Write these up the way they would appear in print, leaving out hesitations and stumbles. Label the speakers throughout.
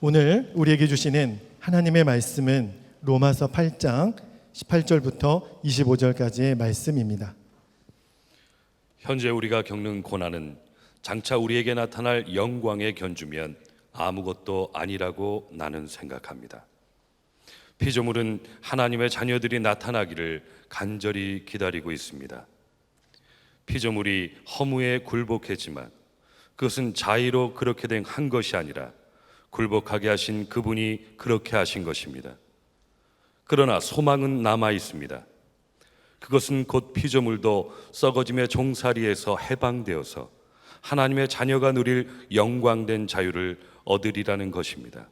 Speaker 1: 오늘 우리에게 주시는 하나님의 말씀은 로마서 8장 18절부터 25절까지의 말씀입니다.
Speaker 2: 현재 우리가 겪는 고난은 장차 우리에게 나타날 영광에 견주면 아무것도 아니라고 나는 생각합니다. 피조물은 하나님의 자녀들이 나타나기를 간절히 기다리고 있습니다. 피조물이 허무에 굴복했지만 그것은 자의로 그렇게 한 것이 아니라 굴복하게 하신 그분이 그렇게 하신 것입니다. 그러나 소망은 남아 있습니다. 그것은 곧 피조물도 썩어짐의 종살이에서 해방되어서 하나님의 자녀가 누릴 영광된 자유를 얻으리라는 것입니다.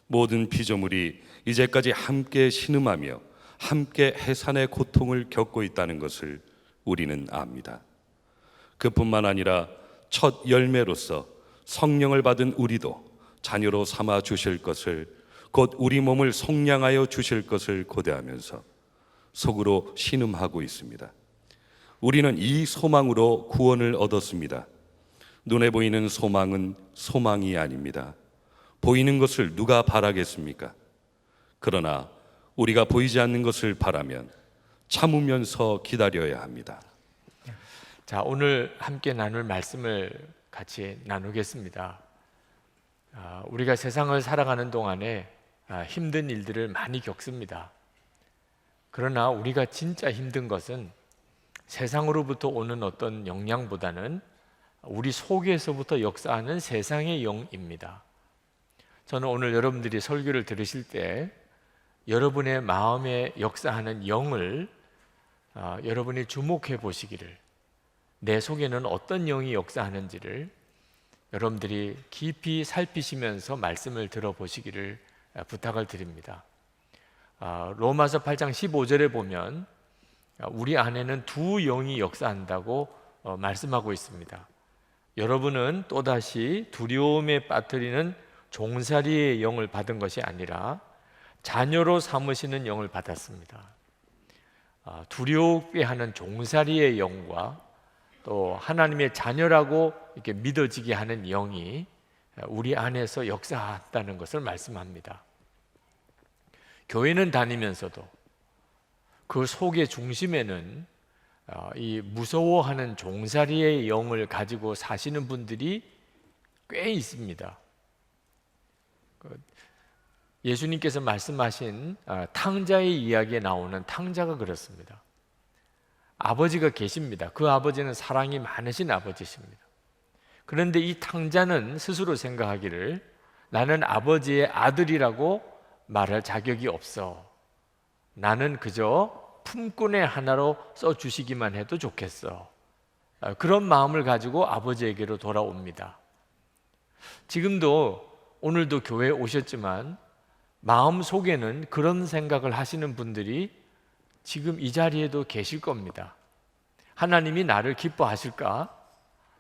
Speaker 2: 모든 피조물이 이제까지 함께 신음하며 함께 해산의 고통을 겪고 있다는 것을 우리는 압니다. 그뿐만 아니라 첫 열매로서 성령을 받은 우리도 자녀로 삼아 주실 것을, 곧 우리 몸을 속량하여 주실 것을 고대하면서 속으로 신음하고 있습니다. 우리는 이 소망으로 구원을 얻었습니다. 눈에 보이는 소망은 소망이 아닙니다. 보이는 것을 누가 바라겠습니까? 그러나 우리가 보이지 않는 것을 바라면 참으면서 기다려야 합니다.
Speaker 3: 자, 오늘 함께 나눌 말씀을 같이 나누겠습니다. 우리가 세상을 살아가는 동안에 힘든 일들을 많이 겪습니다. 그러나 우리가 진짜 힘든 것은 세상으로부터 오는 어떤 영향보다는 우리 속에서부터 역사하는 세상의 영입니다. 저는 오늘 여러분들이 설교를 들으실 때 여러분의 마음에 역사하는 영을 여러분이 주목해 보시기를, 내 속에는 어떤 영이 역사하는지를 여러분들이 깊이 살피시면서 말씀을 들어보시기를 부탁을 드립니다. 로마서 8장 15절에 보면 우리 안에는 두 영이 역사한다고 말씀하고 있습니다. 여러분은 또다시 두려움에 빠뜨리는 종살이의 영을 받은 것이 아니라 자녀로 삼으시는 영을 받았습니다. 두려움에 하는 종살이의 영과 또 하나님의 자녀라고 이렇게 믿어지게 하는 영이 우리 안에서 역사한다는 것을 말씀합니다. 교회는 다니면서도 그 속의 중심에는 이 무서워하는 종살이의 영을 가지고 사시는 분들이 꽤 있습니다. 예수님께서 말씀하신 탕자의 이야기에 나오는 탕자가 그렇습니다. 아버지가 계십니다. 그 아버지는 사랑이 많으신 아버지십니다. 그런데 이 탕자는 스스로 생각하기를 나는 아버지의 아들이라고 말할 자격이 없어. 나는 그저 품꾼의 하나로 써주시기만 해도 좋겠어. 그런 마음을 가지고 아버지에게로 돌아옵니다. 지금도 오늘도 교회에 오셨지만 마음 속에는 그런 생각을 하시는 분들이 지금 이 자리에도 계실 겁니다. 하나님이 나를 기뻐하실까?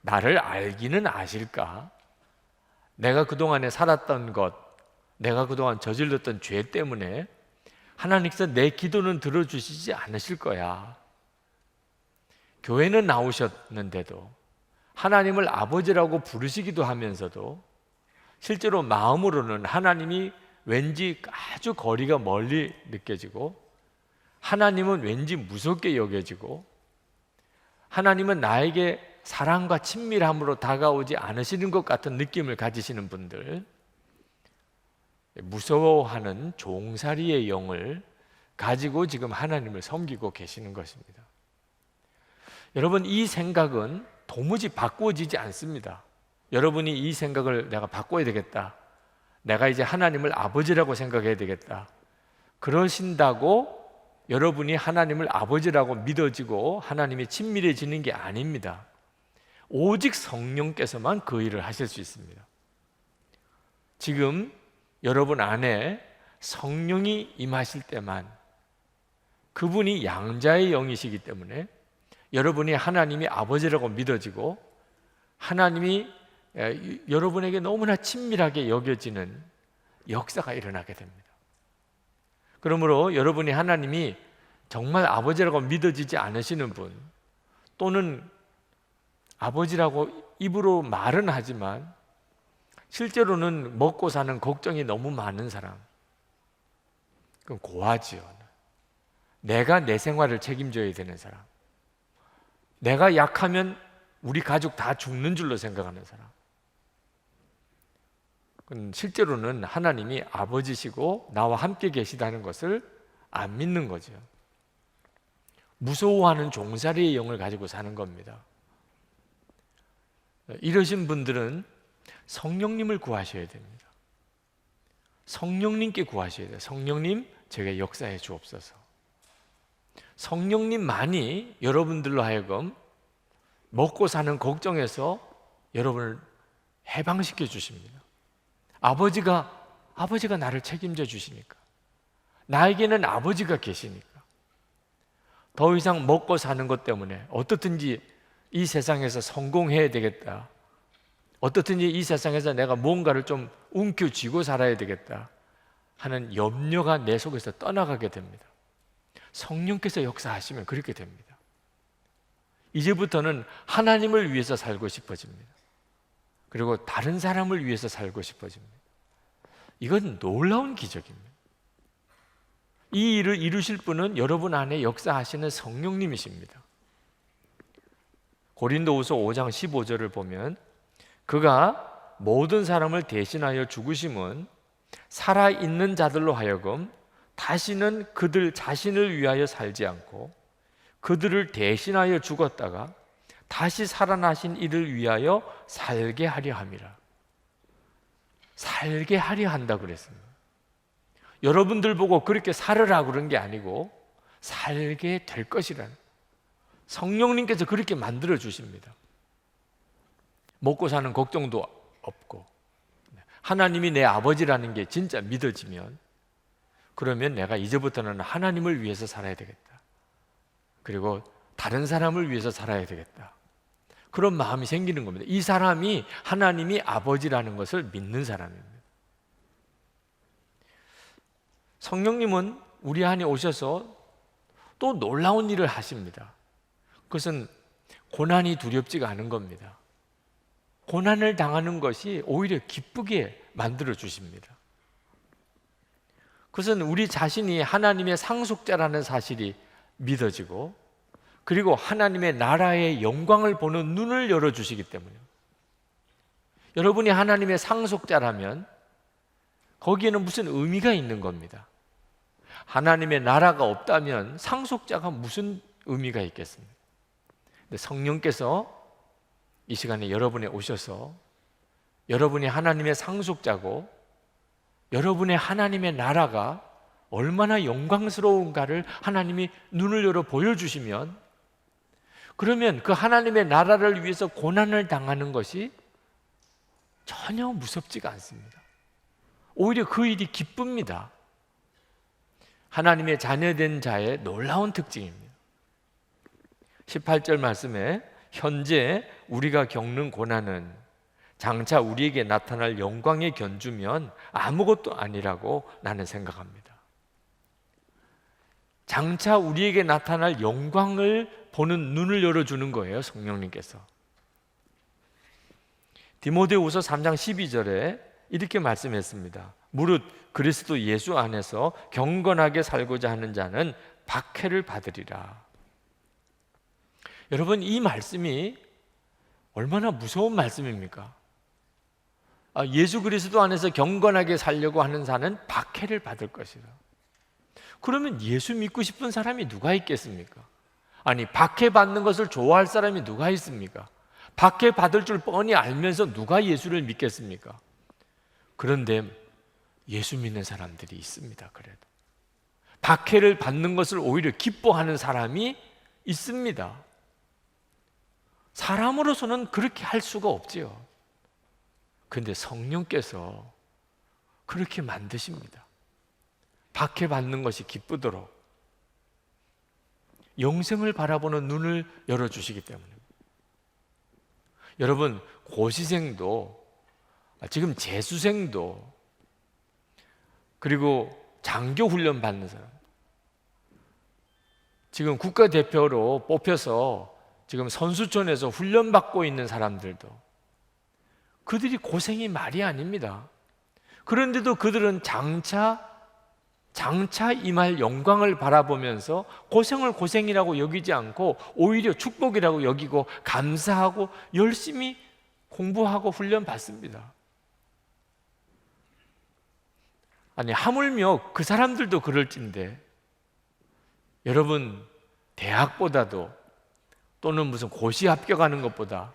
Speaker 3: 나를 알기는 아실까? 내가 그동안에 살았던 것, 내가 그동안 저질렀던 죄 때문에 하나님께서 내 기도는 들어주시지 않으실 거야. 교회는 나오셨는데도 하나님을 아버지라고 부르시기도 하면서도 실제로 마음으로는 하나님이 왠지 아주 거리가 멀리 느껴지고, 하나님은 왠지 무섭게 여겨지고, 하나님은 나에게 사랑과 친밀함으로 다가오지 않으시는 것 같은 느낌을 가지시는 분들, 무서워하는 종살이의 영을 가지고 지금 하나님을 섬기고 계시는 것입니다. 여러분, 이 생각은 도무지 바꾸어지지 않습니다. 여러분이 이 생각을 내가 바꿔야 되겠다, 내가 이제 하나님을 아버지라고 생각해야 되겠다, 그러신다고 여러분이 하나님을 아버지라고 믿어지고 하나님이 친밀해지는 게 아닙니다. 오직 성령께서만 그 일을 하실 수 있습니다. 지금 여러분 안에 성령이 임하실 때만, 그분이 양자의 영이시기 때문에 여러분이 하나님이 아버지라고 믿어지고 하나님이 여러분에게 너무나 친밀하게 여겨지는 역사가 일어나게 됩니다. 그러므로 여러분이 하나님이 정말 아버지라고 믿어지지 않으시는 분, 또는 아버지라고 입으로 말은 하지만 실제로는 먹고 사는 걱정이 너무 많은 사람, 그럼 고하지요. 내가 내 생활을 책임져야 되는 사람, 내가 약하면 우리 가족 다 죽는 줄로 생각하는 사람, 실제로는 하나님이 아버지시고 나와 함께 계시다는 것을 안 믿는 거죠. 무서워하는 종살이의 영을 가지고 사는 겁니다. 이러신 분들은 성령님을 구하셔야 됩니다. 성령님께 구하셔야 돼요. 성령님, 제게 역사해 주옵소서. 성령님만이 여러분들로 하여금 먹고 사는 걱정에서 여러분을 해방시켜 주십니다. 아버지가 나를 책임져 주시니까, 나에게는 아버지가 계시니까 더 이상 먹고 사는 것 때문에 어떻든지 이 세상에서 성공해야 되겠다, 어떻든지 이 세상에서 내가 뭔가를 좀 움켜쥐고 살아야 되겠다 하는 염려가 내 속에서 떠나가게 됩니다. 성령께서 역사하시면 그렇게 됩니다. 이제부터는 하나님을 위해서 살고 싶어집니다. 그리고 다른 사람을 위해서 살고 싶어집니다. 이건 놀라운 기적입니다. 이 일을 이루실 분은 여러분 안에 역사하시는 성령님이십니다. 고린도후서 5장 15절을 보면, 그가 모든 사람을 대신하여 죽으심은 살아있는 자들로 하여금 다시는 그들 자신을 위하여 살지 않고 그들을 대신하여 죽었다가 다시 살아나신 이를 위하여 살게 하려 함이라. 살게 하려 한다 그랬습니다. 여러분들 보고 그렇게 살으라 그런 게 아니고 살게 될 것이라는, 성령님께서 그렇게 만들어 주십니다. 먹고 사는 걱정도 없고, 하나님이 내 아버지라는 게 진짜 믿어지면, 그러면 내가 이제부터는 하나님을 위해서 살아야 되겠다, 그리고 다른 사람을 위해서 살아야 되겠다, 그런 마음이 생기는 겁니다. 이 사람이 하나님이 아버지라는 것을 믿는 사람입니다. 성령님은 우리 안에 오셔서 또 놀라운 일을 하십니다. 그것은 고난이 두렵지가 않은 겁니다. 고난을 당하는 것이 오히려 기쁘게 만들어 주십니다. 그것은 우리 자신이 하나님의 상속자라는 사실이 믿어지고, 그리고 하나님의 나라의 영광을 보는 눈을 열어주시기 때문이에요. 여러분이 하나님의 상속자라면 거기에는 무슨 의미가 있는 겁니다. 하나님의 나라가 없다면 상속자가 무슨 의미가 있겠습니까? 근데 성령께서 이 시간에 여러분에 오셔서 여러분이 하나님의 상속자고 여러분의 하나님의 나라가 얼마나 영광스러운가를 하나님이 눈을 열어 보여주시면, 그러면 그 하나님의 나라를 위해서 고난을 당하는 것이 전혀 무섭지가 않습니다. 오히려 그 일이 기쁩니다. 하나님의 자녀된 자의 놀라운 특징입니다. 18절 말씀에 현재 우리가 겪는 고난은 장차 우리에게 나타날 영광에 견주면 아무것도 아니라고 나는 생각합니다. 장차 우리에게 나타날 영광을 보는 눈을 열어주는 거예요, 성령님께서. 디모데후서 3장 12절에 이렇게 말씀했습니다. 무릇 그리스도 예수 안에서 경건하게 살고자 하는 자는 박해를 받으리라. 여러분, 이 말씀이 얼마나 무서운 말씀입니까? 예수 그리스도 안에서 경건하게 살려고 하는 자는 박해를 받을 것이다. 그러면 예수 믿고 싶은 사람이 누가 있겠습니까? 아니, 박해받는 것을 좋아할 사람이 누가 있습니까? 박해받을 줄 뻔히 알면서 누가 예수를 믿겠습니까? 그런데 예수 믿는 사람들이 있습니다. 그래도 박해를 받는 것을 오히려 기뻐하는 사람이 있습니다. 사람으로서는 그렇게 할 수가 없지요. 그런데 성령께서 그렇게 만드십니다. 박해받는 것이 기쁘도록 영생을 바라보는 눈을 열어주시기 때문입니다. 여러분, 고시생도, 지금 재수생도, 그리고 장교훈련 받는 사람, 지금 국가대표로 뽑혀서 지금 선수촌에서 훈련받고 있는 사람들도, 그들이 고생이 말이 아닙니다. 그런데도 그들은 장차 임할 영광을 바라보면서 고생을 고생이라고 여기지 않고 오히려 축복이라고 여기고 감사하고 열심히 공부하고 훈련 받습니다. 아니, 하물며 그 사람들도 그럴진데, 여러분, 대학보다도 또는 무슨 고시 합격하는 것보다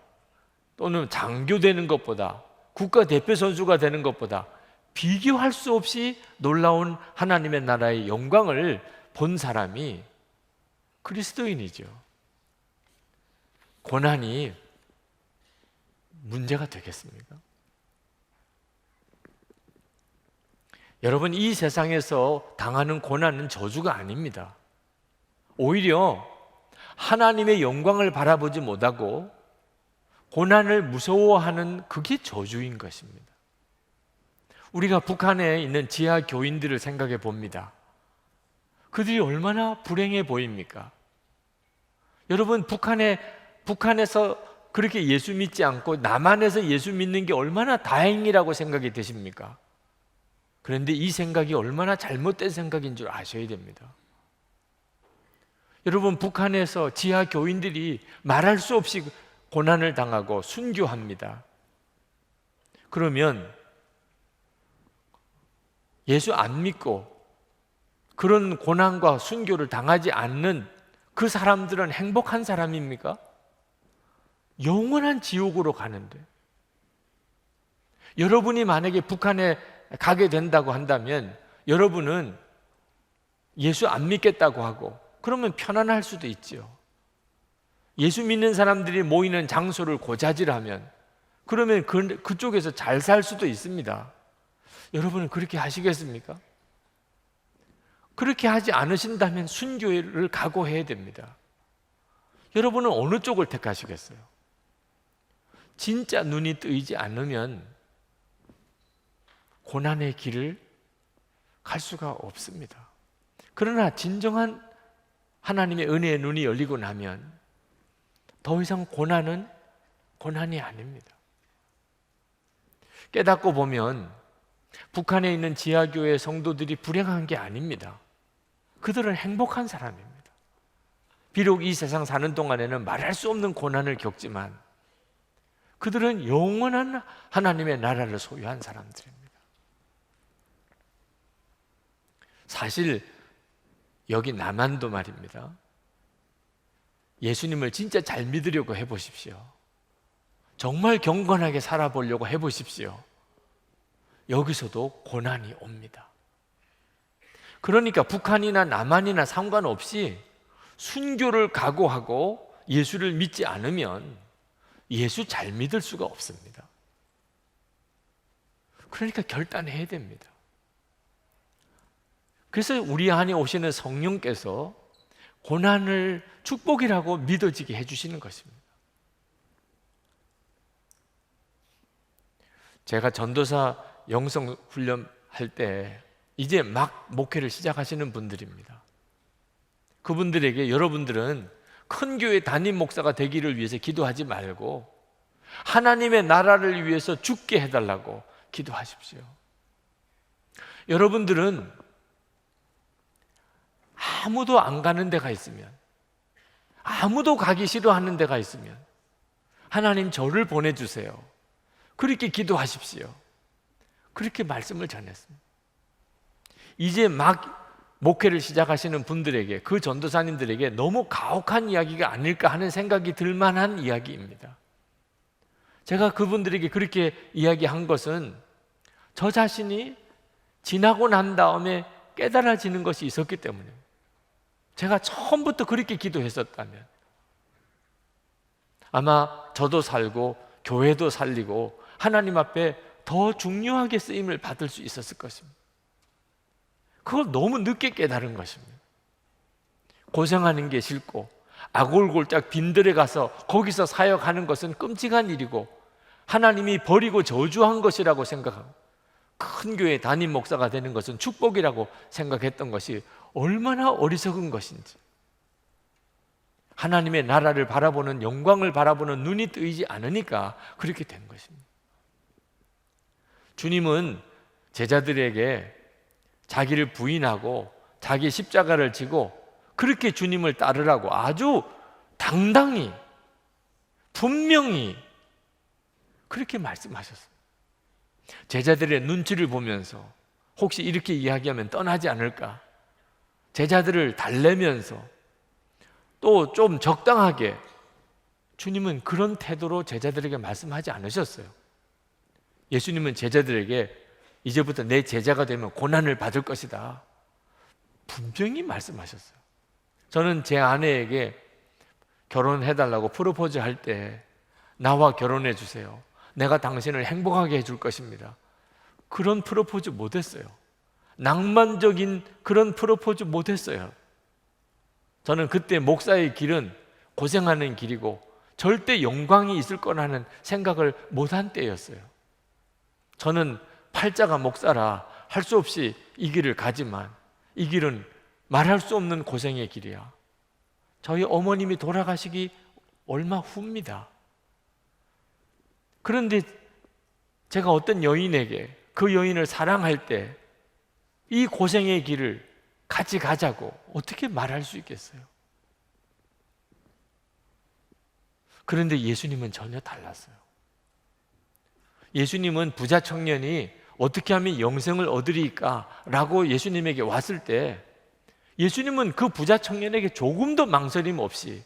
Speaker 3: 또는 장교 되는 것보다 국가대표 선수가 되는 것보다 비교할 수 없이 놀라운 하나님의 나라의 영광을 본 사람이 그리스도인이죠. 고난이 문제가 되겠습니까? 여러분, 이 세상에서 당하는 고난은 저주가 아닙니다. 오히려 하나님의 영광을 바라보지 못하고 고난을 무서워하는 그게 저주인 것입니다. 우리가 북한에 있는 지하 교인들을 생각해 봅니다. 그들이 얼마나 불행해 보입니까? 여러분, 북한에서 그렇게 예수 믿지 않고 남한에서 예수 믿는 게 얼마나 다행이라고 생각이 되십니까? 그런데 이 생각이 얼마나 잘못된 생각인 줄 아셔야 됩니다. 여러분, 북한에서 지하 교인들이 말할 수 없이 고난을 당하고 순교합니다. 그러면 예수 안 믿고 그런 고난과 순교를 당하지 않는 그 사람들은 행복한 사람입니까? 영원한 지옥으로 가는데, 여러분이 만약에 북한에 가게 된다고 한다면 여러분은 예수 안 믿겠다고 하고 그러면 편안할 수도 있지요. 예수 믿는 사람들이 모이는 장소를 고자질하면 그러면 그쪽에서 잘 살 수도 있습니다. 여러분은 그렇게 하시겠습니까? 그렇게 하지 않으신다면 순교를 각오해야 됩니다. 여러분은 어느 쪽을 택하시겠어요? 진짜 눈이 뜨이지 않으면 고난의 길을 갈 수가 없습니다. 그러나 진정한 하나님의 은혜의 눈이 열리고 나면 더 이상 고난은 고난이 아닙니다. 깨닫고 보면 북한에 있는 지하교회 성도들이 불행한 게 아닙니다. 그들은 행복한 사람입니다. 비록 이 세상 사는 동안에는 말할 수 없는 고난을 겪지만 그들은 영원한 하나님의 나라를 소유한 사람들입니다. 사실 여기 남한도 말입니다. 예수님을 진짜 잘 믿으려고 해보십시오. 정말 경건하게 살아보려고 해보십시오. 여기서도 고난이 옵니다. 그러니까 북한이나 남한이나 상관없이 순교를 각오하고 예수를 믿지 않으면 예수 잘 믿을 수가 없습니다. 그러니까 결단해야 됩니다. 그래서 우리 안에 오시는 성령께서 고난을 축복이라고 믿어지게 해주시는 것입니다. 제가 전도사 영성 훈련할 때 이제 막 목회를 시작하시는 분들입니다. 그분들에게 여러분들은 큰 교회 담임 목사가 되기를 위해서 기도하지 말고 하나님의 나라를 위해서 죽게 해달라고 기도하십시오. 여러분들은 아무도 안 가는 데가 있으면, 아무도 가기 싫어하는 데가 있으면 하나님 저를 보내주세요. 그렇게 기도하십시오. 그렇게 말씀을 전했습니다. 이제 막 목회를 시작하시는 분들에게, 그 전도사님들에게 너무 가혹한 이야기가 아닐까 하는 생각이 들 만한 이야기입니다. 제가 그분들에게 그렇게 이야기한 것은 저 자신이 지나고 난 다음에 깨달아지는 것이 있었기 때문입니다. 제가 처음부터 그렇게 기도했었다면 아마 저도 살고 교회도 살리고 하나님 앞에 더 중요하게 쓰임을 받을 수 있었을 것입니다. 그걸 너무 늦게 깨달은 것입니다. 고생하는 게 싫고 아골골짝 빈들에 가서 거기서 사역하는 것은 끔찍한 일이고 하나님이 버리고 저주한 것이라고 생각하고 큰 교회 담임 목사가 되는 것은 축복이라고 생각했던 것이 얼마나 어리석은 것인지, 하나님의 나라를 바라보는, 영광을 바라보는 눈이 뜨이지 않으니까 그렇게 된 것입니다. 주님은 제자들에게 자기를 부인하고 자기 십자가를 지고 그렇게 주님을 따르라고 아주 당당히 분명히 그렇게 말씀하셨어요. 제자들의 눈치를 보면서 혹시 이렇게 이야기하면 떠나지 않을까, 제자들을 달래면서 또 좀 적당하게, 주님은 그런 태도로 제자들에게 말씀하지 않으셨어요. 예수님은 제자들에게 이제부터 내 제자가 되면 고난을 받을 것이다, 분명히 말씀하셨어요. 저는 제 아내에게 결혼해달라고 프로포즈 할 때 나와 결혼해 주세요, 내가 당신을 행복하게 해줄 것입니다, 그런 프로포즈 못했어요. 낭만적인 그런 프로포즈 못했어요. 저는 그때 목사의 길은 고생하는 길이고 절대 영광이 있을 거라는 생각을 못한 때였어요. 저는 팔자가 목사라 할 수 없이 이 길을 가지만 이 길은 말할 수 없는 고생의 길이야. 저희 어머님이 돌아가시기 얼마 후입니다. 그런데 제가 어떤 여인에게 그 여인을 사랑할 때 이 고생의 길을 같이 가자고 어떻게 말할 수 있겠어요? 그런데 예수님은 전혀 달랐어요. 예수님은 부자 청년이 어떻게 하면 영생을 얻으리까? 라고 예수님에게 왔을 때 예수님은 그 부자 청년에게 조금도 망설임 없이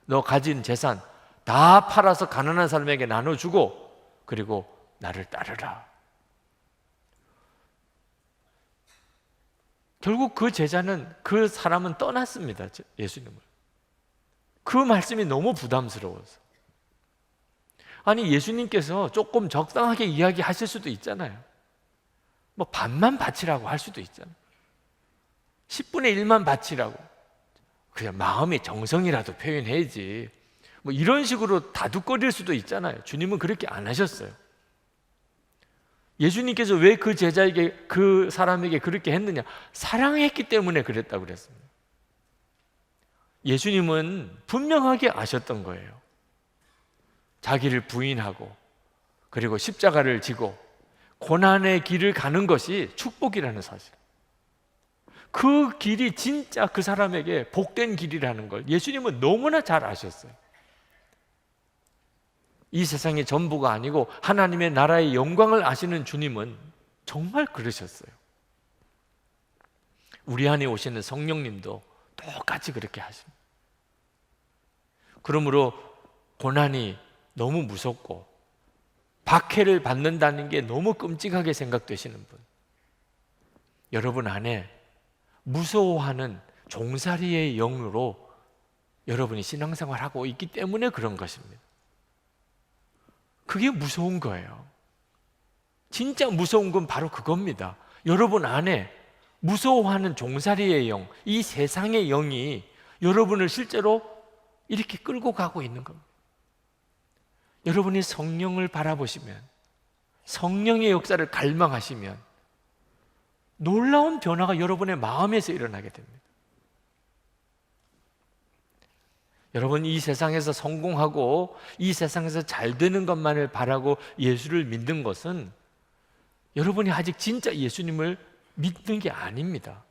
Speaker 3: 너 가진 재산 다 팔아서 가난한 사람에게 나눠주고 그리고 나를 따르라. 결국 그 제자는, 그 사람은 떠났습니다. 예수님을. 그 말씀이 너무 부담스러워서. 아니, 예수님께서 조금 적당하게 이야기하실 수도 있잖아요. 뭐 반만 바치라고 할 수도 있잖아요. 10분의 1만 바치라고. 그냥 마음의 정성이라도 표현해야지. 뭐 이런 식으로 다투거릴 수도 있잖아요. 주님은 그렇게 안 하셨어요. 예수님께서 왜 그 제자에게, 그 사람에게 그렇게 했느냐? 사랑했기 때문에 그랬다고 그랬습니다. 예수님은 분명하게 아셨던 거예요. 자기를 부인하고 그리고 십자가를 지고 고난의 길을 가는 것이 축복이라는 사실, 그 길이 진짜 그 사람에게 복된 길이라는 걸 예수님은 너무나 잘 아셨어요. 이 세상의 전부가 아니고 하나님의 나라의 영광을 아시는 주님은 정말 그러셨어요. 우리 안에 오시는 성령님도 똑같이 그렇게 하십니다. 그러므로 고난이 너무 무섭고 박해를 받는다는 게 너무 끔찍하게 생각되시는 분, 여러분 안에 무서워하는 종살이의 영으로 여러분이 신앙생활하고 있기 때문에 그런 것입니다. 그게 무서운 거예요. 진짜 무서운 건 바로 그겁니다. 여러분 안에 무서워하는 종살이의 영, 이 세상의 영이 여러분을 실제로 이렇게 끌고 가고 있는 겁니다. 여러분이 성령을 바라보시면, 성령의 역사를 갈망하시면 놀라운 변화가 여러분의 마음에서 일어나게 됩니다. 여러분, 이 세상에서 성공하고 이 세상에서 잘 되는 것만을 바라고 예수를 믿는 것은 여러분이 아직 진짜 예수님을 믿는 게 아닙니다.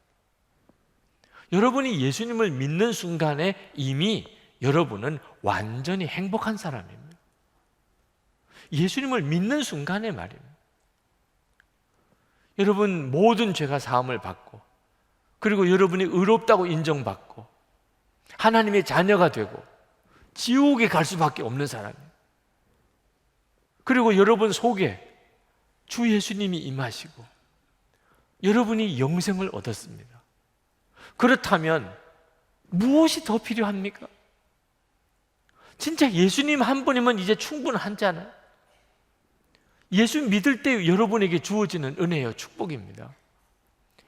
Speaker 3: 여러분이 예수님을 믿는 순간에 이미 여러분은 완전히 행복한 사람입니다. 예수님을 믿는 순간에 말입니다. 여러분 모든 죄가 사함을 받고, 그리고 여러분이 의롭다고 인정받고 하나님의 자녀가 되고 지옥에 갈 수밖에 없는 사람이에요. 그리고 여러분 속에 주 예수님이 임하시고 여러분이 영생을 얻었습니다. 그렇다면 무엇이 더 필요합니까? 진짜 예수님 한 분이면 이제 충분하잖아요. 예수 믿을 때 여러분에게 주어지는 은혜요, 축복입니다.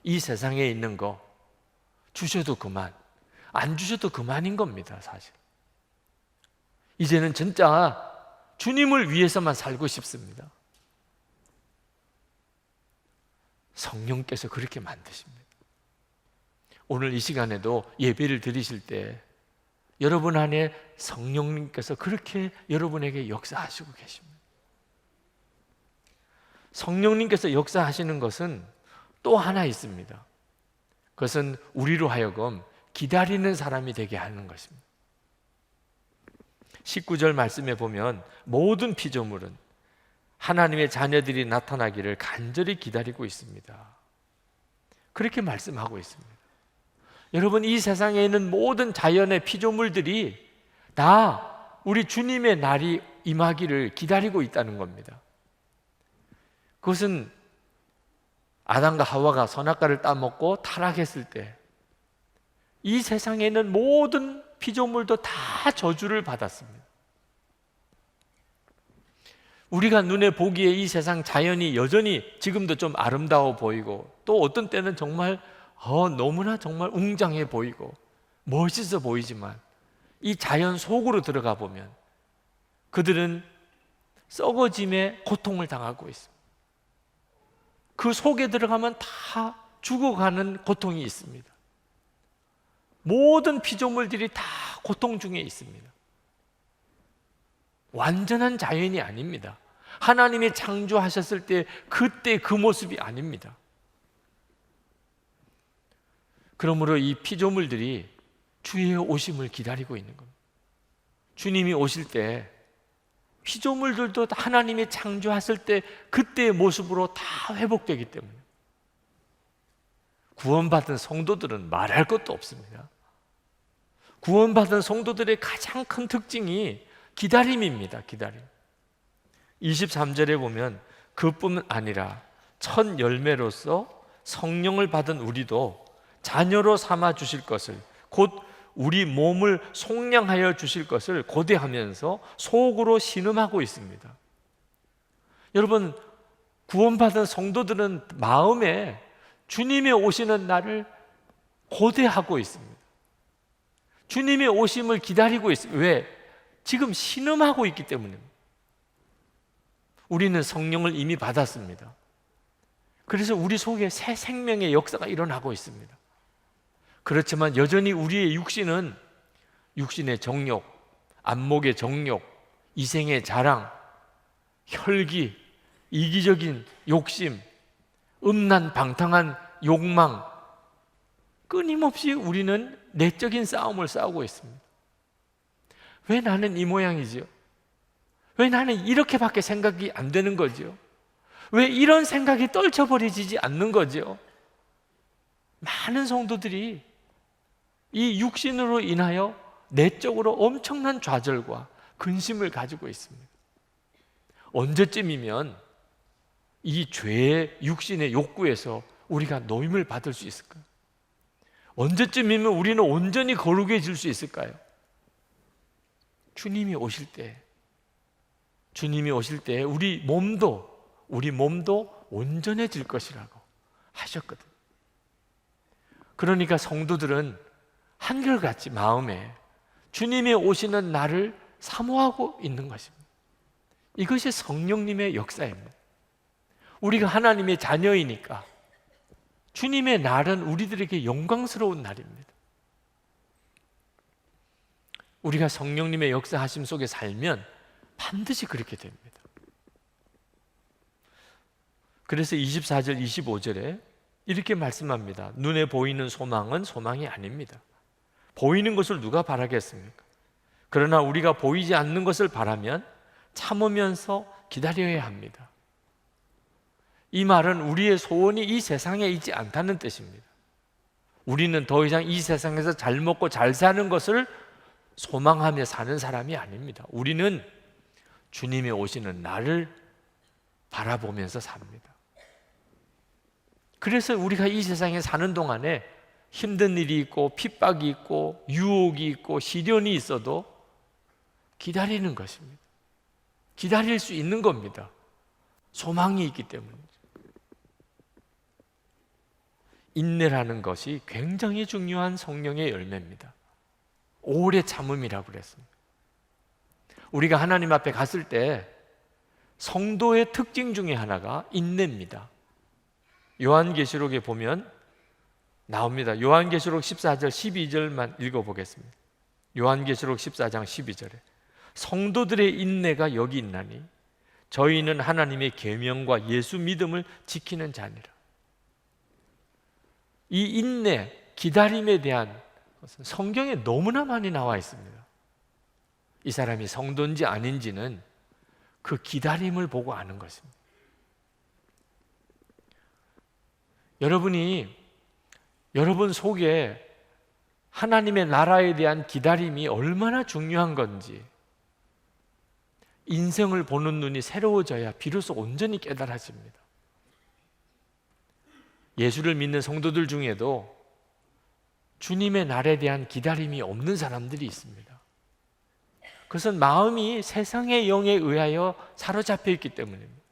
Speaker 3: 이 세상에 있는 거 주셔도 그만, 안 주셔도 그만인 겁니다, 사실. 이제는 진짜 주님을 위해서만 살고 싶습니다. 성령께서 그렇게 만드십니다. 오늘 이 시간에도 예배를 드리실 때 여러분 안에 성령님께서 그렇게 여러분에게 역사하시고 계십니다. 성령님께서 역사하시는 것은 또 하나 있습니다. 그것은 우리로 하여금 기다리는 사람이 되게 하는 것입니다. 19절 말씀에 보면 모든 피조물은 하나님의 자녀들이 나타나기를 간절히 기다리고 있습니다. 그렇게 말씀하고 있습니다. 여러분, 이 세상에 있는 모든 자연의 피조물들이 다 우리 주님의 날이 임하기를 기다리고 있다는 겁니다. 그것은 아담과 하와가 선악과를 따먹고 타락했을 때 이 세상에 있는 모든 피조물도 다 저주를 받았습니다. 우리가 눈에 보기에 이 세상 자연이 여전히 지금도 좀 아름다워 보이고 또 어떤 때는 정말 너무나 정말 웅장해 보이고 멋있어 보이지만 이 자연 속으로 들어가 보면 그들은 썩어짐의 고통을 당하고 있습니다. 그 속에 들어가면 다 죽어가는 고통이 있습니다. 모든 피조물들이 다 고통 중에 있습니다. 완전한 자연이 아닙니다. 하나님이 창조하셨을 때 그때 그 모습이 아닙니다. 그러므로 이 피조물들이 주의 오심을 기다리고 있는 겁니다. 주님이 오실 때 피조물들도 하나님이 창조하실 때 그때의 모습으로 다 회복되기 때문에 구원받은 성도들은 말할 것도 없습니다. 구원받은 성도들의 가장 큰 특징이 기다림입니다. 기다림. 23절에 보면 그뿐 아니라 첫 열매로서 성령을 받은 우리도 자녀로 삼아 주실 것을, 곧 우리 몸을 속량하여 주실 것을 고대하면서 속으로 신음하고 있습니다. 여러분, 구원받은 성도들은 마음에 주님이 오시는 날을 고대하고 있습니다. 주님의 오심을 기다리고 있습니다. 왜? 지금 신음하고 있기 때문입니다. 우리는 성령을 이미 받았습니다. 그래서 우리 속에 새 생명의 역사가 일어나고 있습니다. 그렇지만 여전히 우리의 육신은 육신의 정욕, 안목의 정욕, 이생의 자랑, 혈기, 이기적인 욕심, 음란 방탕한 욕망, 끊임없이 우리는 내적인 싸움을 싸우고 있습니다. 왜 나는 이 모양이지요? 왜 나는 이렇게밖에 생각이 안 되는 거지요? 왜 이런 생각이 떨쳐버리지 않는 거지요? 많은 성도들이 이 육신으로 인하여 내적으로 엄청난 좌절과 근심을 가지고 있습니다. 언제쯤이면 이 죄의 육신의 욕구에서 우리가 노임을 받을 수 있을까요? 언제쯤이면 우리는 온전히 거룩해질 수 있을까요? 주님이 오실 때, 주님이 오실 때 우리 몸도 온전해질 것이라고 하셨거든요. 그러니까 성도들은 한결같이 마음에 주님이 오시는 날을 사모하고 있는 것입니다. 이것이 성령님의 역사입니다. 우리가 하나님의 자녀이니까 주님의 날은 우리들에게 영광스러운 날입니다. 우리가 성령님의 역사하심 속에 살면 반드시 그렇게 됩니다. 그래서 24절, 25절에 이렇게 말씀합니다. 눈에 보이는 소망은 소망이 아닙니다. 보이는 것을 누가 바라겠습니까? 그러나 우리가 보이지 않는 것을 바라면 참으면서 기다려야 합니다. 이 말은 우리의 소원이 이 세상에 있지 않다는 뜻입니다. 우리는 더 이상 이 세상에서 잘 먹고 잘 사는 것을 소망하며 사는 사람이 아닙니다. 우리는 주님이 오시는 날을 바라보면서 삽니다. 그래서 우리가 이 세상에 사는 동안에 힘든 일이 있고 핍박이 있고 유혹이 있고 시련이 있어도 기다리는 것입니다. 기다릴 수 있는 겁니다. 소망이 있기 때문이죠. 인내라는 것이 굉장히 중요한 성령의 열매입니다. 오래 참음이라고 그랬습니다. 우리가 하나님 앞에 갔을 때 성도의 특징 중에 하나가 인내입니다. 요한계시록에 보면 나옵니다. 요한계시록 14절 12절만 읽어보겠습니다. 요한계시록 14장 12절에 성도들의 인내가 여기 있나니 저희는 하나님의 계명과 예수 믿음을 지키는 자니라. 이 인내, 기다림에 대한 것은 성경에 너무나 많이 나와 있습니다. 이 사람이 성도인지 아닌지는 그 기다림을 보고 아는 것입니다. 여러분 속에 하나님의 나라에 대한 기다림이 얼마나 중요한 건지 인생을 보는 눈이 새로워져야 비로소 온전히 깨달아집니다. 예수를 믿는 성도들 중에도 주님의 날에 대한 기다림이 없는 사람들이 있습니다. 그것은 마음이 세상의 영에 의하여 사로잡혀 있기 때문입니다.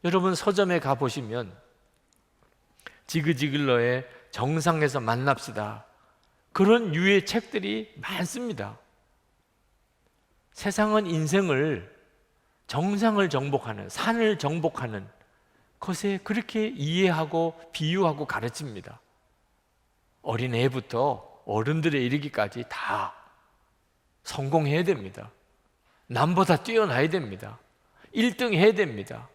Speaker 3: 여러분 서점에 가보시면 지그지글러의 정상에서 만납시다, 그런 유의 책들이 많습니다. 세상은 인생을 정상을 정복하는, 산을 정복하는 것에 그렇게 이해하고 비유하고 가르칩니다. 어린애부터 어른들에 이르기까지 다 성공해야 됩니다. 남보다 뛰어나야 됩니다. 1등 해야 됩니다.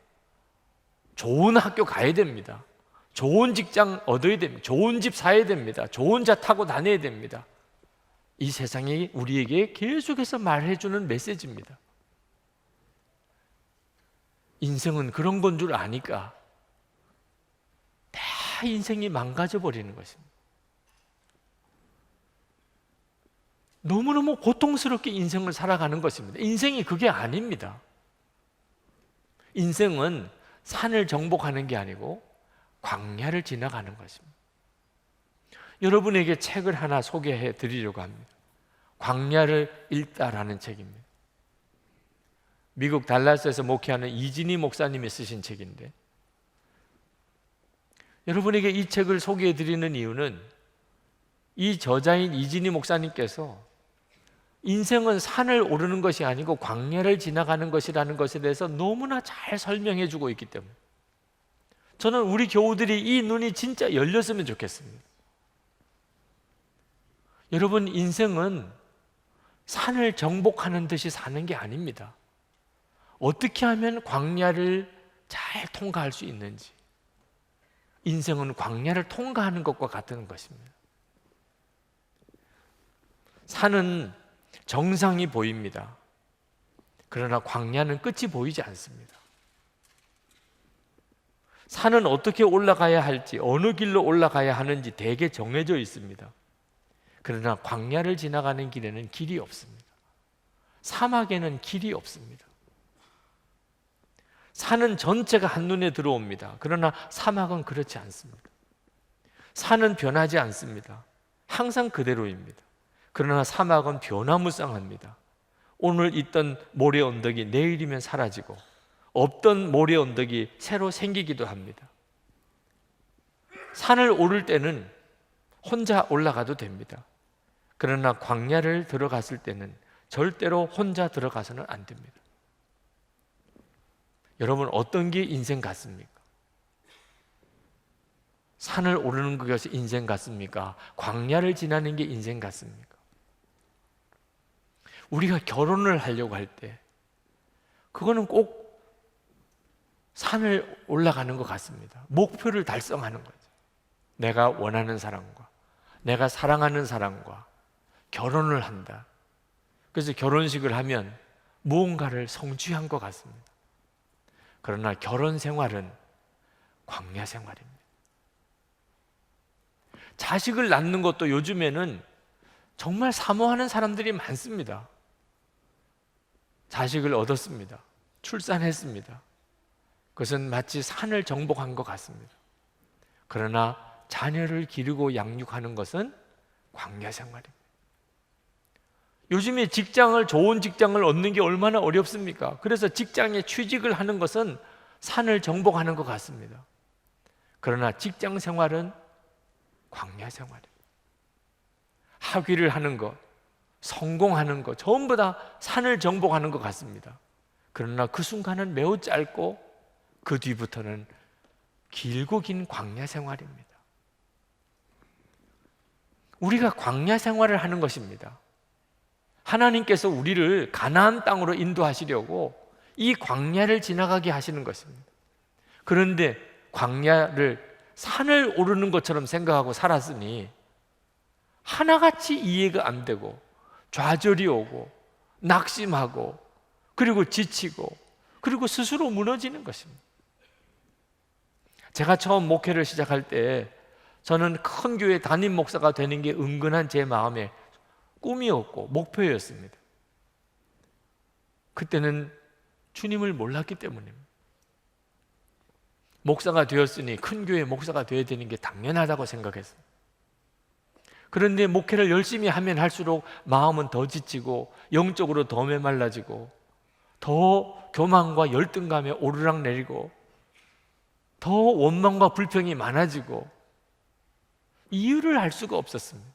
Speaker 3: 좋은 학교 가야 됩니다. 좋은 직장 얻어야 됩니다. 좋은 집 사야 됩니다. 좋은 차 타고 다녀야 됩니다. 이 세상이 우리에게 계속해서 말해주는 메시지입니다. 인생은 그런 건 줄 아니까 다 인생이 망가져 버리는 것입니다. 너무너무 고통스럽게 인생을 살아가는 것입니다. 인생이 그게 아닙니다. 인생은 산을 정복하는 게 아니고 광야를 지나가는 것입니다. 여러분에게 책을 하나 소개해 드리려고 합니다. 광야를 읽다라는 책입니다. 미국 달라스에서 목회하는 이진희 목사님이 쓰신 책인데, 여러분에게 이 책을 소개해 드리는 이유는 이 저자인 이진희 목사님께서 인생은 산을 오르는 것이 아니고 광야를 지나가는 것이라는 것에 대해서 너무나 잘 설명해 주고 있기 때문에 저는 우리 교우들이 이 눈이 진짜 열렸으면 좋겠습니다. 여러분, 인생은 산을 정복하는 듯이 사는 게 아닙니다. 어떻게 하면 광야를 잘 통과할 수 있는지, 인생은 광야를 통과하는 것과 같은 것입니다. 산은 정상이 보입니다. 그러나 광야는 끝이 보이지 않습니다. 산은 어떻게 올라가야 할지, 어느 길로 올라가야 하는지 대개 정해져 있습니다. 그러나 광야를 지나가는 길에는 길이 없습니다. 사막에는 길이 없습니다. 산은 전체가 한눈에 들어옵니다. 그러나 사막은 그렇지 않습니다. 산은 변하지 않습니다. 항상 그대로입니다. 그러나 사막은 변화무쌍합니다. 오늘 있던 모래 언덕이 내일이면 사라지고 없던 모래 언덕이 새로 생기기도 합니다. 산을 오를 때는 혼자 올라가도 됩니다. 그러나 광야를 들어갔을 때는 절대로 혼자 들어가서는 안 됩니다. 여러분, 어떤 게 인생 같습니까? 산을 오르는 것이 인생 같습니까? 광야를 지나는 게 인생 같습니까? 우리가 결혼을 하려고 할 때 그거는 꼭 산을 올라가는 것 같습니다. 목표를 달성하는 거죠. 내가 원하는 사람과, 내가 사랑하는 사람과 결혼을 한다. 그래서 결혼식을 하면 무언가를 성취한 것 같습니다. 그러나 결혼 생활은 광야 생활입니다. 자식을 낳는 것도 요즘에는 정말 사모하는 사람들이 많습니다. 자식을 얻었습니다. 출산했습니다. 그것은 마치 산을 정복한 것 같습니다. 그러나 자녀를 기르고 양육하는 것은 광야 생활입니다. 요즘에 좋은 직장을 얻는 게 얼마나 어렵습니까? 그래서 직장에 취직을 하는 것은 산을 정복하는 것 같습니다. 그러나 직장 생활은 광야 생활입니다. 학위를 하는 것, 성공하는 것, 전부 다 산을 정복하는 것 같습니다. 그러나 그 순간은 매우 짧고 그 뒤부터는 길고 긴 광야 생활입니다. 우리가 광야 생활을 하는 것입니다. 하나님께서 우리를 가나안 땅으로 인도하시려고 이 광야를 지나가게 하시는 것입니다. 그런데 광야를 산을 오르는 것처럼 생각하고 살았으니 하나같이 이해가 안 되고 좌절이 오고 낙심하고 그리고 지치고 그리고 스스로 무너지는 것입니다. 제가 처음 목회를 시작할 때 저는 큰 교회 담임 목사가 되는 게 은근한 제 마음의 꿈이었고 목표였습니다. 그때는 주님을 몰랐기 때문입니다. 목사가 되었으니 큰 교회 목사가 되어야 되는 게 당연하다고 생각했어요. 그런데 목회를 열심히 하면 할수록 마음은 더 지치고 영적으로 더 메말라지고 더 교만과 열등감에 오르락내리고 더 원망과 불평이 많아지고 이유를 알 수가 없었습니다.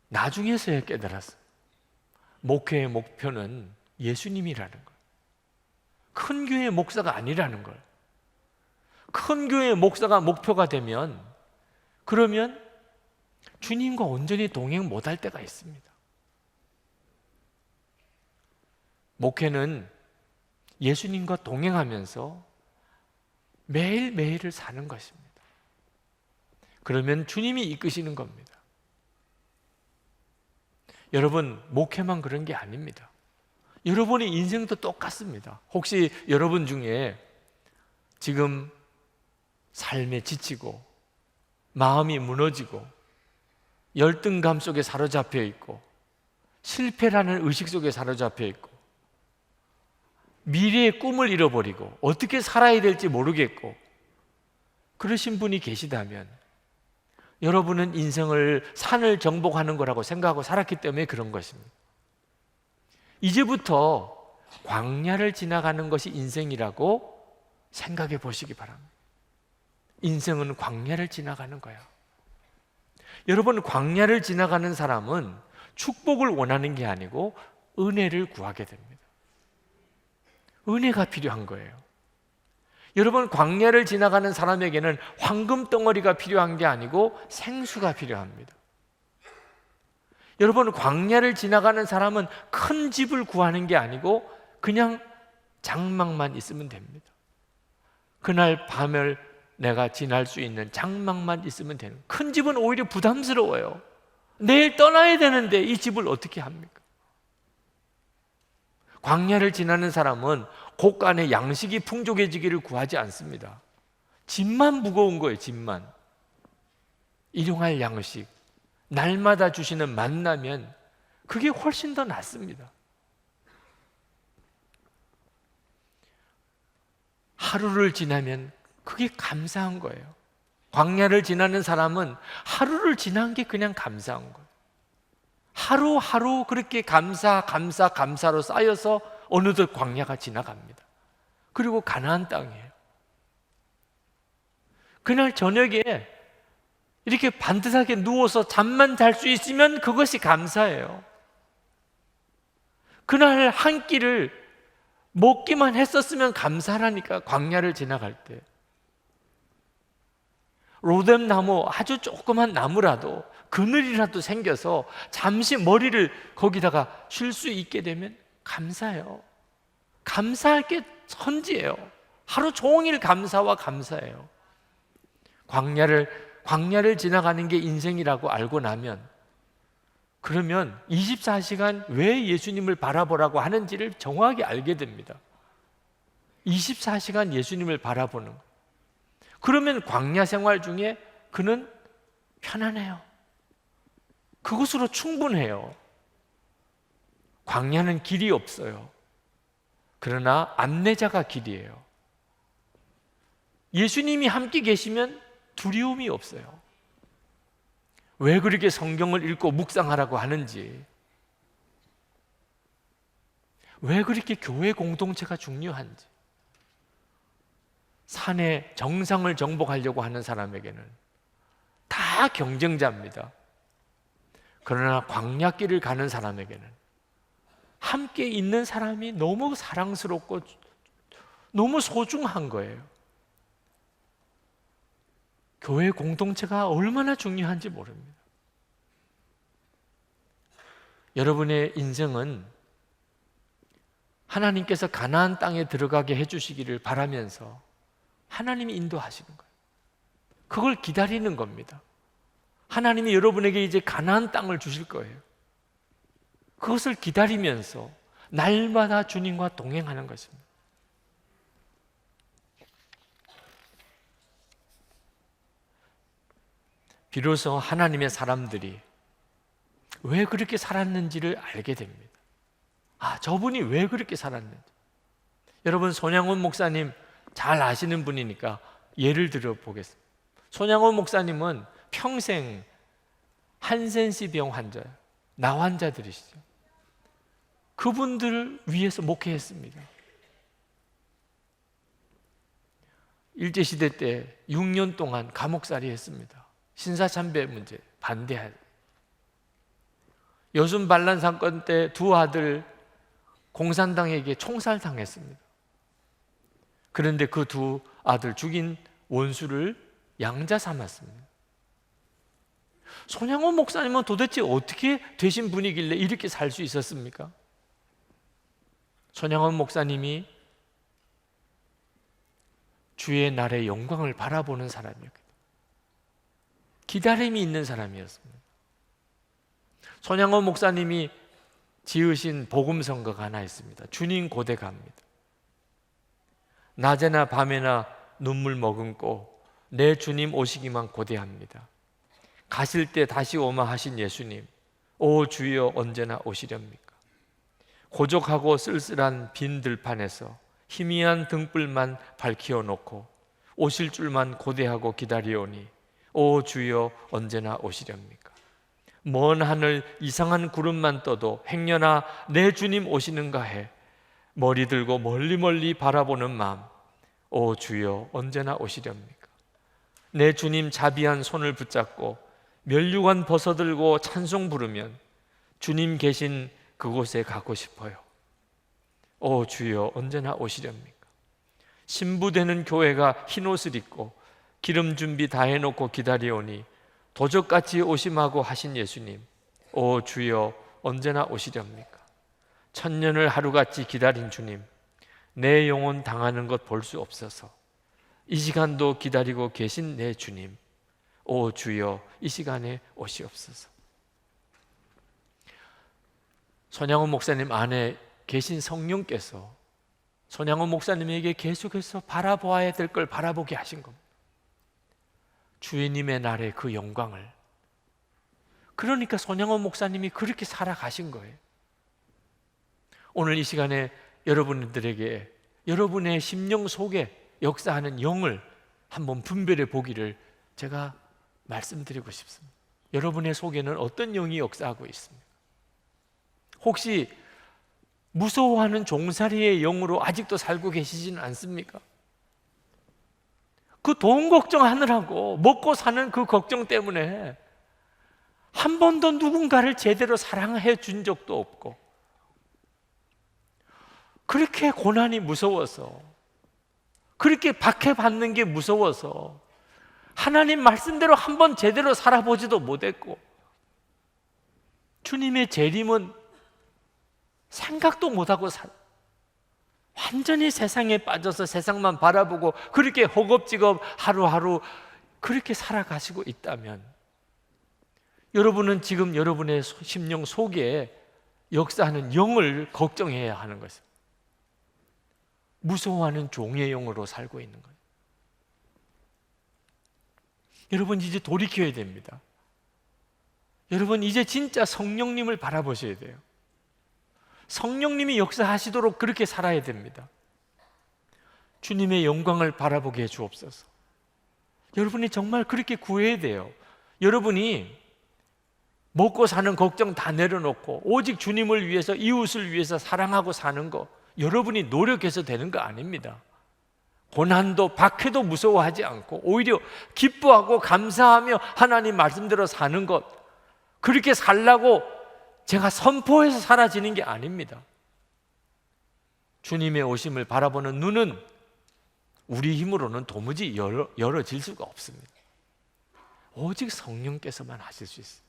Speaker 3: 나중에서야 깨달았어요. 목회의 목표는 예수님이라는 걸. 큰 교회 목사가 아니라는 걸. 큰 교회 목사가 목표가 되면 그러면 주님과 온전히 동행 못할 때가 있습니다. 목회는 예수님과 동행하면서 매일매일을 사는 것입니다. 그러면 주님이 이끄시는 겁니다. 여러분, 목회만 그런 게 아닙니다. 여러분의 인생도 똑같습니다. 혹시 여러분 중에 지금 삶에 지치고 마음이 무너지고 열등감 속에 사로잡혀 있고 실패라는 의식 속에 사로잡혀 있고 미래의 꿈을 잃어버리고 어떻게 살아야 될지 모르겠고 그러신 분이 계시다면 여러분은 인생을 산을 정복하는 거라고 생각하고 살았기 때문에 그런 것입니다. 이제부터 광야를 지나가는 것이 인생이라고 생각해 보시기 바랍니다. 인생은 광야를 지나가는 거야. 여러분, 광야를 지나가는 사람은 축복을 원하는 게 아니고 은혜를 구하게 됩니다. 은혜가 필요한 거예요. 여러분, 광야를 지나가는 사람에게는 황금 덩어리가 필요한 게 아니고 생수가 필요합니다. 여러분, 광야를 지나가는 사람은 큰 집을 구하는 게 아니고 그냥 장막만 있으면 됩니다. 그날 밤을 내가 지날 수 있는 장막만 있으면 되는. 큰 집은 오히려 부담스러워요. 내일 떠나야 되는데 이 집을 어떻게 합니까? 광야를 지나는 사람은 곳간에 양식이 풍족해지기를 구하지 않습니다. 짐만 무거운 거예요. 짐만. 일용할 양식, 날마다 주시는 만나면 그게 훨씬 더 낫습니다. 하루를 지나면 그게 감사한 거예요. 광야를 지나는 사람은 하루를 지난 게 그냥 감사한 거예요. 하루하루 그렇게 감사로 쌓여서 어느덧 광야가 지나갑니다. 그리고 가나안 땅이에요. 그날 저녁에 이렇게 반듯하게 누워서 잠만 잘 수 있으면 그것이 감사해요. 그날 한 끼를 먹기만 했었으면 감사하니까. 광야를 지나갈 때 로뎀 나무, 아주 조그만 나무라도 그늘이라도 생겨서 잠시 머리를 거기다가 쉴 수 있게 되면 감사해요. 감사할 게 천지예요. 하루 종일 감사와 감사해요. 광야를 지나가는 게 인생이라고 알고 나면, 그러면 24시간 왜 예수님을 바라보라고 하는지를 정확히 알게 됩니다. 24시간 예수님을 바라보는 거. 그러면 광야 생활 중에 그는 편안해요. 그것으로 충분해요. 광야는 길이 없어요. 그러나 안내자가 길이에요. 예수님이 함께 계시면 두려움이 없어요. 왜 그렇게 성경을 읽고 묵상하라고 하는지, 왜 그렇게 교회 공동체가 중요한지, 산의 정상을 정복하려고 하는 사람에게는 다 경쟁자입니다. 그러나 광야길을 가는 사람에게는 함께 있는 사람이 너무 사랑스럽고 너무 소중한 거예요. 교회 공동체가 얼마나 중요한지 모릅니다. 여러분의 인생은 하나님께서 가나안 땅에 들어가게 해주시기를 바라면서 하나님이 인도하시는 거예요. 그걸 기다리는 겁니다. 하나님이 여러분에게 이제 가나안 땅을 주실 거예요. 그것을 기다리면서 날마다 주님과 동행하는 것입니다. 비로소 하나님의 사람들이 왜 그렇게 살았는지를 알게 됩니다. 저분이 왜 그렇게 살았는지. 여러분, 손양원 목사님 잘 아시는 분이니까 예를 들어 보겠습니다. 손양원 목사님은 평생 한센시병 환자, 나 환자들이시죠. 그분들을 위해서 목회했습니다. 일제시대 때 6년 동안 감옥살이 했습니다. 신사참배 문제 반대할. 여순 반란 사건 때 두 아들 공산당에게 총살당했습니다. 그런데 그 두 아들 죽인 원수를 양자 삼았습니다. 손양원 목사님은 도대체 어떻게 되신 분이길래 이렇게 살 수 있었습니까? 손양원 목사님이 주의 날의 영광을 바라보는 사람이었거든요. 기다림이 있는 사람이었습니다. 손양원 목사님이 지으신 복음성가가 하나 있습니다. 주님 고대 갑니다. 낮에나 밤에나 눈물 머금고 내 주님 오시기만 고대합니다. 가실 때 다시 오마 하신 예수님, 오 주여 언제나 오시렵니까? 고적하고 쓸쓸한 빈 들판에서 희미한 등불만 밝히어 놓고 오실 줄만 고대하고 기다리오니 오 주여 언제나 오시렵니까? 먼 하늘 이상한 구름만 떠도 행여나 내 주님 오시는가 해 머리 들고 멀리 바라보는 마음, 오 주여 언제나 오시렵니까? 내 주님 자비한 손을 붙잡고 면류관 벗어들고 찬송 부르면 주님 계신 그곳에 가고 싶어요. 오 주여 언제나 오시렵니까? 신부되는 교회가 흰옷을 입고 기름 준비 다 해놓고 기다려오니 도적같이 오심하고 하신 예수님, 오 주여 언제나 오시렵니까? 천년을 하루같이 기다린 주님, 내 영혼 당하는 것 볼 수 없어서 이 시간도 기다리고 계신 내 주님, 오 주여 이 시간에 오시옵소서. 손양원 목사님 안에 계신 성령께서 손양원 목사님에게 계속해서 바라보아야 될 걸 바라보게 하신 겁니다. 주님의 날의 그 영광을. 그러니까 손양원 목사님이 그렇게 살아가신 거예요. 오늘 이 시간에 여러분들에게 여러분의 심령 속에 역사하는 영을 한번 분별해 보기를 제가 말씀드리고 싶습니다. 여러분의 속에는 어떤 영이 역사하고 있습니까? 혹시 무서워하는 종살이의 영으로 아직도 살고 계시지는 않습니까? 그 돈 걱정하느라고 먹고 사는 그 걱정 때문에 한 번도 누군가를 제대로 사랑해 준 적도 없고 그렇게 고난이 무서워서 그렇게 박해받는 게 무서워서 하나님 말씀대로 한 번 제대로 살아보지도 못했고 주님의 재림은 생각도 못하고 완전히 세상에 빠져서 세상만 바라보고 그렇게 허겁지겁 하루하루 그렇게 살아가시고 있다면 여러분은 지금 여러분의 심령 속에 역사하는 영을 걱정해야 하는 것입니다. 무서워하는 종의 영으로 살고 있는 거예요. 여러분 이제 돌이켜야 됩니다. 여러분 이제 진짜 성령님을 바라보셔야 돼요. 성령님이 역사하시도록 그렇게 살아야 됩니다. 주님의 영광을 바라보게 해 주옵소서. 여러분이 정말 그렇게 구해야 돼요. 여러분이 먹고 사는 걱정 다 내려놓고 오직 주님을 위해서 이웃을 위해서 사랑하고 사는 거 여러분이 노력해서 되는 거 아닙니다. 고난도 박해도 무서워하지 않고 오히려 기뻐하고 감사하며 하나님 말씀대로 사는 것 그렇게 살라고 제가 선포해서 사라지는 게 아닙니다. 주님의 오심을 바라보는 눈은 우리 힘으로는 도무지 열어질 수가 없습니다. 오직 성령께서만 하실 수 있어요.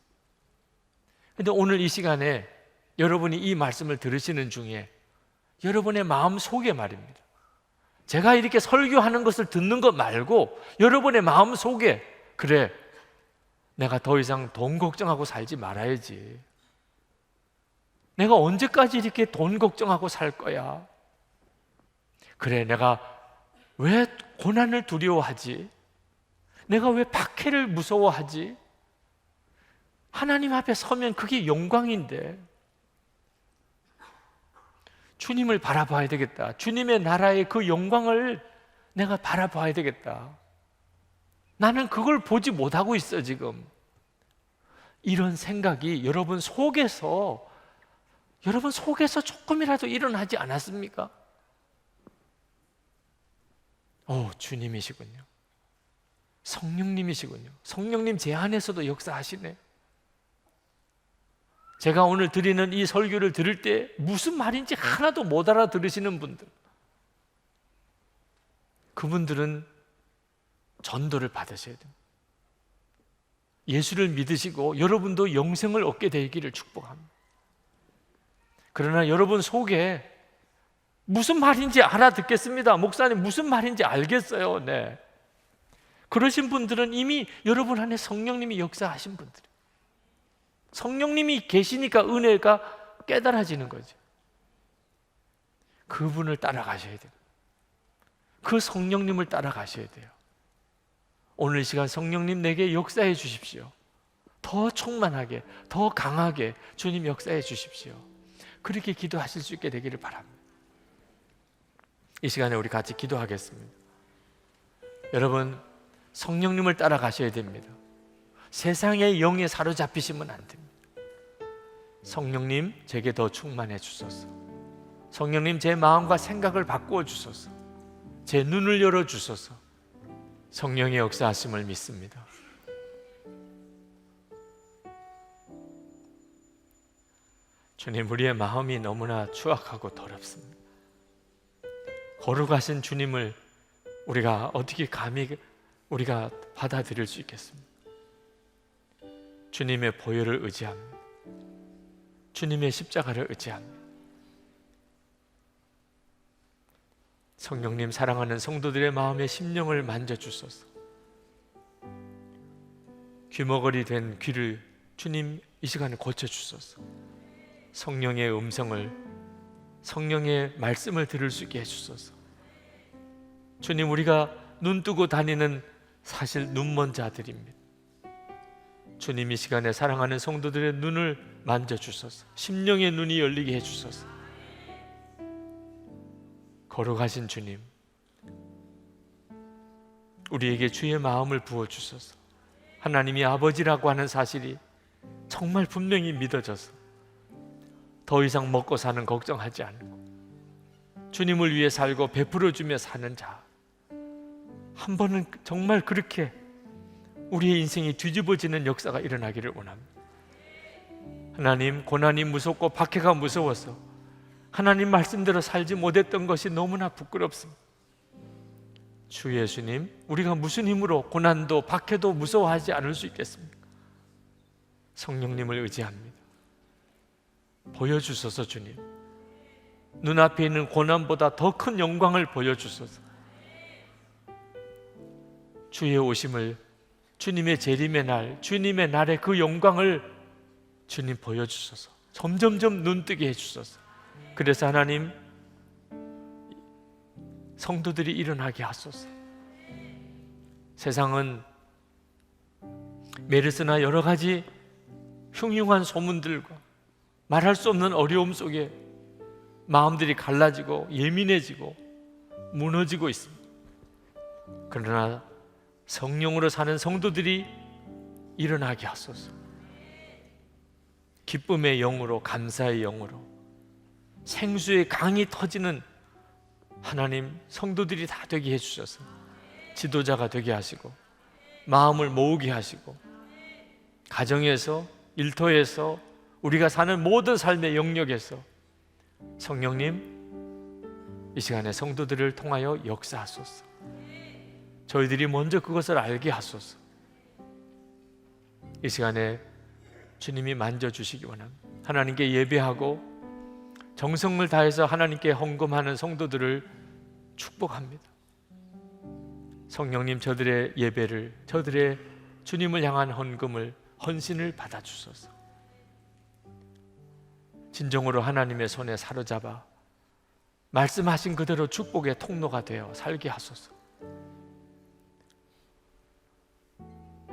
Speaker 3: 그런데 오늘 이 시간에 여러분이 이 말씀을 들으시는 중에 여러분의 마음 속에 말입니다. 제가 이렇게 설교하는 것을 듣는 것 말고 여러분의 마음 속에, 그래, 내가 더 이상 돈 걱정하고 살지 말아야지. 내가 언제까지 이렇게 돈 걱정하고 살 거야? 그래, 내가 왜 고난을 두려워하지? 내가 왜 박해를 무서워하지? 하나님 앞에 서면 그게 영광인데. 주님을 바라봐야 되겠다. 주님의 나라의 그 영광을 내가 바라봐야 되겠다. 나는 그걸 보지 못하고 있어 지금. 이런 생각이 여러분 속에서 조금이라도 일어나지 않았습니까? 주님이시군요. 성령님이시군요. 성령님 제 안에서도 역사하시네. 제가 오늘 드리는 이 설교를 들을 때 무슨 말인지 하나도 못 알아들으시는 분들, 그분들은 전도를 받으셔야 됩니다. 예수를 믿으시고 여러분도 영생을 얻게 되기를 축복합니다. 그러나 여러분 속에 무슨 말인지 알아듣겠습니다. 목사님 무슨 말인지 알겠어요. 네. 그러신 분들은 이미 여러분 안에 성령님이 역사하신 분들, 성령님이 계시니까 은혜가 깨달아지는 거죠. 그분을 따라가셔야 돼요. 그 성령님을 따라가셔야 돼요. 오늘 이 시간 성령님 내게 역사해 주십시오. 더 충만하게, 더 강하게 주님 역사해 주십시오. 그렇게 기도하실 수 있게 되기를 바랍니다. 이 시간에 우리 같이 기도하겠습니다. 여러분, 성령님을 따라가셔야 됩니다. 세상의 영에 사로잡히시면 안 됩니다. 성령님, 제게 더 충만해 주소서. 성령님, 제 마음과 생각을 바꾸어 주소서. 제 눈을 열어 주소서. 성령의 역사하심을 믿습니다. 주님, 우리의 마음이 너무나 추악하고 더럽습니다. 거룩하신 주님을 우리가 어떻게 감히 우리가 받아들일 수 있겠습니까? 주님의 보혈을 의지합니다. 주님의 십자가를 의지합니다. 성령님, 사랑하는 성도들의 마음의 심령을 만져주소서. 귀머거리 된 귀를 주님 이 시간에 고쳐주소서. 성령의 음성을, 성령의 말씀을 들을 수 있게 해주소서. 주님, 우리가 눈 뜨고 다니는 사실 눈먼 자들입니다. 주님, 이 시간에 사랑하는 성도들의 눈을 만져주소서. 심령의 눈이 열리게 해주소서. 거룩하신 주님, 우리에게 주의 마음을 부어주소서. 하나님이 아버지라고 하는 사실이 정말 분명히 믿어져서 더 이상 먹고 사는 걱정하지 않고 주님을 위해 살고 베풀어주며 사는 자, 한 번은 정말 그렇게 우리의 인생이 뒤집어지는 역사가 일어나기를 원합니다. 하나님, 고난이 무섭고 박해가 무서워서 하나님 말씀대로 살지 못했던 것이 너무나 부끄럽습니다. 주 예수님, 우리가 무슨 힘으로 고난도 박해도 무서워하지 않을 수 있겠습니까? 성령님을 의지합니다. 보여주소서. 주님, 눈앞에 있는 고난보다 더 큰 영광을 보여주소서. 주의 오심을, 주님의 재림의 날, 주님의 날의 그 영광을 주님 보여주소서. 점점점 눈뜨게 해주소서. 그래서 하나님, 성도들이 일어나게 하소서. 세상은 메르스나 여러 가지 흉흉한 소문들과 말할 수 없는 어려움 속에 마음들이 갈라지고 예민해지고 무너지고 있습니다. 그러나 성령으로 사는 성도들이 일어나게 하소서. 기쁨의 영으로, 감사의 영으로, 생수의 강이 터지는 하나님 성도들이 다 되게 해주셔서 지도자가 되게 하시고 마음을 모으게 하시고 가정에서, 일터에서, 우리가 사는 모든 삶의 영역에서 성령님, 이 시간에 성도들을 통하여 역사하소서. 저희들이 먼저 그것을 알게 하소서. 이 시간에 주님이 만져주시기 원합니다. 하나님께 예배하고 정성을 다해서 하나님께 헌금하는 성도들을 축복합니다. 성령님, 저들의 예배를, 저들의 주님을 향한 헌금을, 헌신을 받아주소서. 진정으로 하나님의 손에 사로잡아 말씀하신 그대로 축복의 통로가 되어 살게 하소서.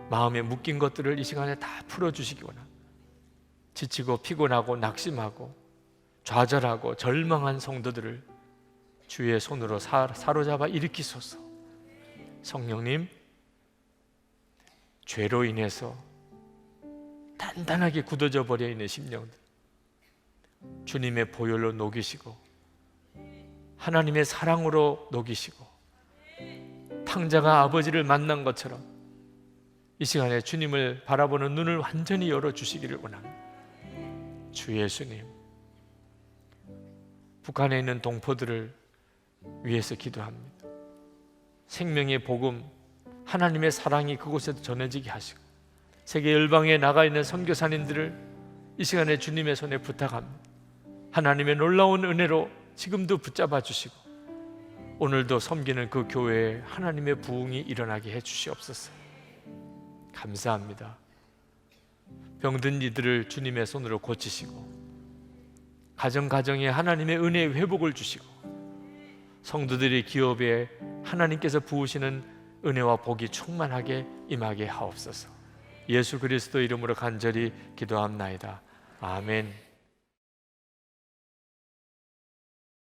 Speaker 3: 마음에 묶인 것들을 이 시간에 다 풀어주시기 원합니다. 지치고 피곤하고 낙심하고 좌절하고 절망한 성도들을 주의 손으로 사로잡아 일으키소서. 성령님, 죄로 인해서 단단하게 굳어져 버려 있는 심령들 주님의 보혈로 녹이시고 하나님의 사랑으로 녹이시고 탕자가 아버지를 만난 것처럼 이 시간에 주님을 바라보는 눈을 완전히 열어주시기를 원합니다. 주 예수님, 북한에 있는 동포들을 위해서 기도합니다. 생명의 복음, 하나님의 사랑이 그곳에도 전해지게 하시고 세계 열방에 나가 있는 선교사님들을 이 시간에 주님의 손에 부탁합니다. 하나님의 놀라운 은혜로 지금도 붙잡아 주시고 오늘도 섬기는 그 교회에 하나님의 부흥이 일어나게 해 주시옵소서. 감사합니다. 병든 이들을 주님의 손으로 고치시고 가정가정에 하나님의 은혜의 회복을 주시고 성도들의 기업에 하나님께서 부으시는 은혜와 복이 충만하게 임하게 하옵소서. 예수 그리스도 이름으로 간절히 기도합나이다. 아멘.